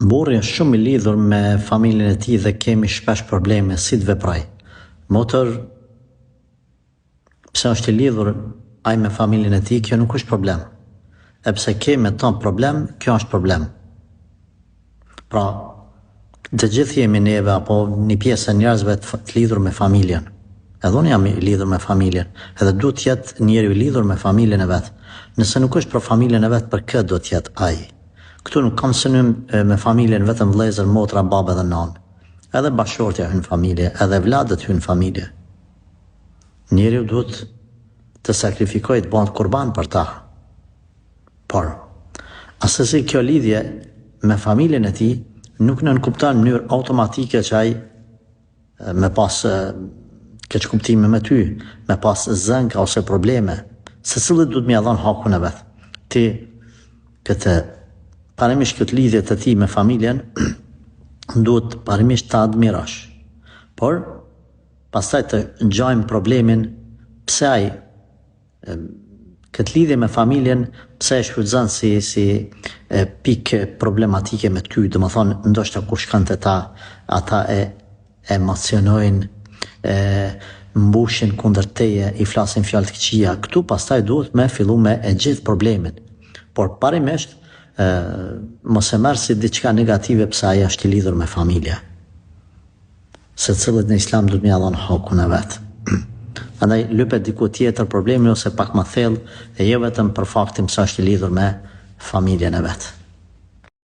Burri është shumë I lidhur me familjen e tij dhe kemi shpesh probleme si të veproj. Motër, pse është I lidhur ai me familjen e tij, kjo nuk është problem. E pse kemi ton problem, kjo është problem. Pra, të gjithë jemi neve apo një pjesë e njerëzve të lidhur me familjen. Edhe unë jam I lidhur me familjen, edhe duhet të jetë njeriu I lidhur me familjen e vet. Nëse nuk është për familjen e vet, për kë do të jetë ai? Këtu nuk kam synim me familjen vetëm vëllezër, motra, baba dhe nanë. Edhe bashortja hyn familje, edhe vladët hyn familje. Njeriu duhet të sakrifikojë, të bëhet kurban për ta. Por, asesi kjo lidhje me familjen e tij nuk nënkupton në mënyrë automatike që ai me pas keq kuptime me ty, me pas zënka ose probleme, secili duhet m'ia dhënë hakun e vet. Ti këtë parimisht këtë lidhje të ti me familjen duhet parimisht të admirash. Por, pastaj të ngjajmë problemin pse ai këtë lidhje me familjen pse e shfrytëzon si pikë problematike me ty, domethënë ndoshta kur shkon te ta, ata e emocionojnë, mbushin kundër teje, I flasin fjalë të këqija. Këtu pastaj duhet me fillu me e gjithë problemin. Por parimisht mos e merr si diçka negative pse ai është I lidhur me familje. Secilët në Islam duhet m'ia dhënë hakun e vet. Andaj lypet diku tjetër problemi ose pak më thellë, e jo vetëm për faktin se është I lidhur me familjen e vet.